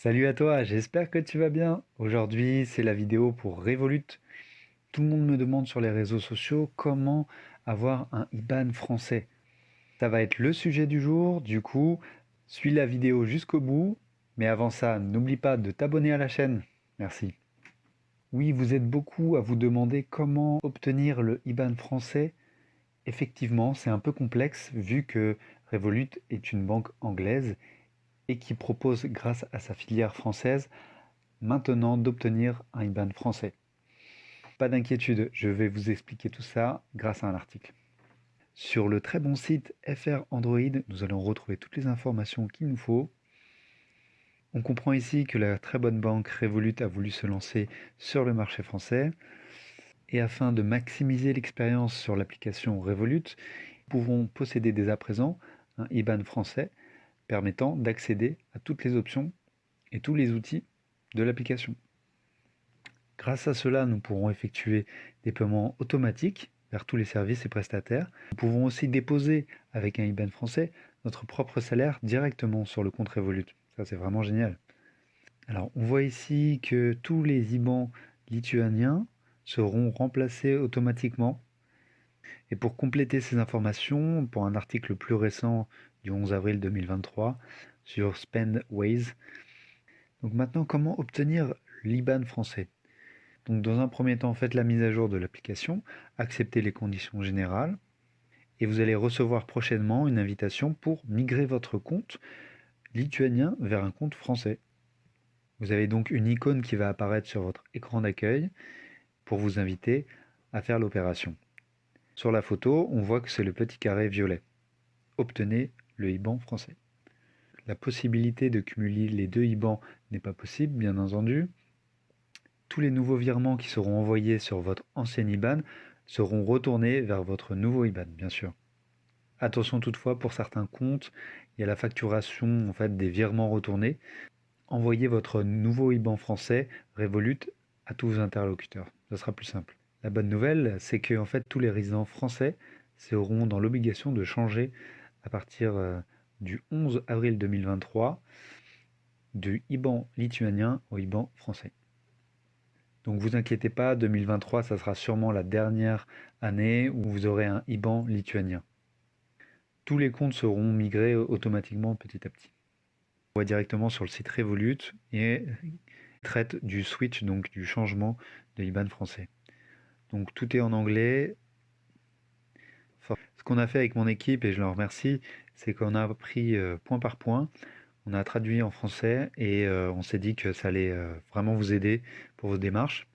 Salut à toi, j'espère que tu vas bien. Aujourd'hui, c'est la vidéo pour Revolut. Tout le monde me demande sur les réseaux sociaux comment avoir un IBAN français. Ça va être le sujet du jour, du coup, suis la vidéo jusqu'au bout. Mais avant ça, n'oublie pas de t'abonner à la chaîne. Merci. Oui, vous êtes beaucoup à vous demander comment obtenir le IBAN français. Effectivement, c'est un peu complexe vu que Revolut est une banque anglaise et qui propose, grâce à sa filière française, maintenant d'obtenir un IBAN français. Pas d'inquiétude, je vais vous expliquer tout ça grâce à un article. Sur le très bon site FR Android, nous allons retrouver toutes les informations qu'il nous faut. On comprend ici que la très bonne banque Revolut a voulu se lancer sur le marché français. Et afin de maximiser l'expérience sur l'application Revolut, nous pouvons posséder dès à présent un IBAN français permettant d'accéder à toutes les options et tous les outils de l'application. Grâce à cela, nous pourrons effectuer des paiements automatiques vers tous les services et prestataires. Nous pouvons aussi déposer avec un IBAN français notre propre salaire directement sur le compte Revolut. Ça, c'est vraiment génial. Alors, on voit ici que tous les IBAN lituaniens seront remplacés automatiquement. Et pour compléter ces informations, pour un article plus récent du 11 avril 2023 sur Spendways, donc maintenant, comment obtenir l'IBAN français? Donc dans un premier temps, faites la mise à jour de l'application, acceptez les conditions générales et vous allez recevoir prochainement une invitation pour migrer votre compte lituanien vers un compte français. Vous avez donc une icône qui va apparaître sur votre écran d'accueil pour vous inviter à faire l'opération. Sur la photo, on voit que c'est le petit carré violet. Obtenez le IBAN français. La possibilité de cumuler les deux IBAN n'est pas possible, bien entendu. Tous les nouveaux virements qui seront envoyés sur votre ancien IBAN seront retournés vers votre nouveau IBAN, bien sûr. Attention toutefois, pour certains comptes, il y a la facturation des virements retournés. Envoyez votre nouveau IBAN français Revolut à tous vos interlocuteurs. Ce sera plus simple. La bonne nouvelle, c'est que tous les résidents français seront dans l'obligation de changer à partir du 11 avril 2023 du IBAN lituanien au IBAN français. Donc vous inquiétez pas, 2023, ça sera sûrement la dernière année où vous aurez un IBAN lituanien. Tous les comptes seront migrés automatiquement petit à petit. On voit directement sur le site Revolut et traite du switch, donc du changement de IBAN français. Donc tout est en anglais. Ce qu'on a fait avec mon équipe, et je leur remercie, c'est qu'on a pris point par point, on a traduit en français et on s'est dit que ça allait vraiment vous aider pour vos démarches.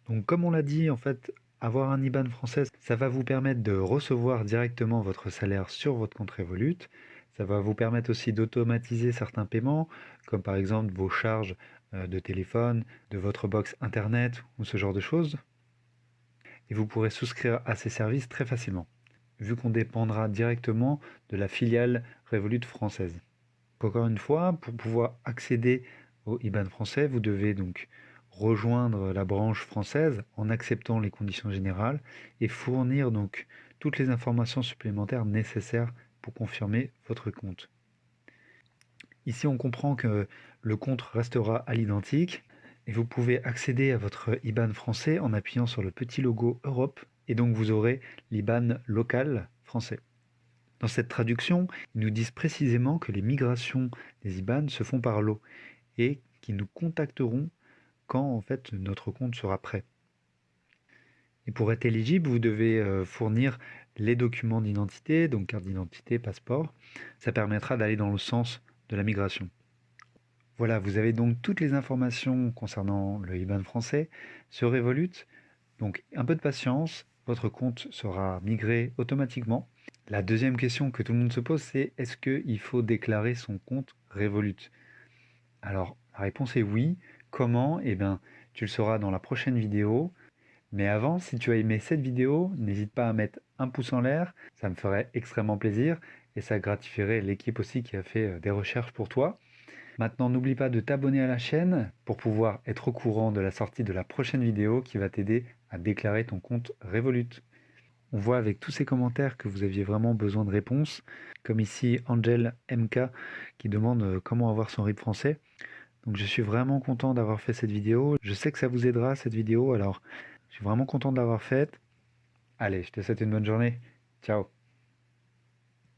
Donc comme on l'a dit, avoir un IBAN français, ça va vous permettre de recevoir directement votre salaire sur votre compte Revolut. Ça va vous permettre aussi d'automatiser certains paiements, comme par exemple vos charges de téléphone, de votre box internet ou ce genre de choses. Et vous pourrez souscrire à ces services très facilement, vu qu'on dépendra directement de la filiale Revolut française. Encore une fois, pour pouvoir accéder au IBAN français, vous devez donc rejoindre la branche française en acceptant les conditions générales et fournir donc toutes les informations supplémentaires nécessaires pour confirmer votre compte. Ici, on comprend que le compte restera à l'identique et vous pouvez accéder à votre IBAN français en appuyant sur le petit logo Europe et donc vous aurez l'IBAN local français. Dans cette traduction, ils nous disent précisément que les migrations des IBAN se font par lot et qu'ils nous contacteront quand notre compte sera prêt. Et pour être éligible, vous devez fournir les documents d'identité, donc carte d'identité, passeport. Ça permettra d'aller dans le sens de la migration. Voilà, vous avez donc toutes les informations concernant le IBAN français sur Revolut. Donc un peu de patience, votre compte sera migré automatiquement. La deuxième question que tout le monde se pose, c'est est-ce qu'il faut déclarer son compte Revolut? Alors, la réponse est oui. Comment? Eh bien, tu le sauras dans la prochaine vidéo. Mais avant, si tu as aimé cette vidéo, n'hésite pas à mettre un pouce en l'air. Ça me ferait extrêmement plaisir et ça gratifierait l'équipe aussi qui a fait des recherches pour toi. Maintenant, n'oublie pas de t'abonner à la chaîne pour pouvoir être au courant de la sortie de la prochaine vidéo qui va t'aider à déclarer ton compte Revolut. On voit avec tous ces commentaires que vous aviez vraiment besoin de réponses, comme ici Angel MK qui demande comment avoir son RIB français. Donc je suis vraiment content d'avoir fait cette vidéo. Je sais que ça vous aidera cette vidéo, alors je suis vraiment content de l'avoir faite. Allez, je te souhaite une bonne journée. Ciao.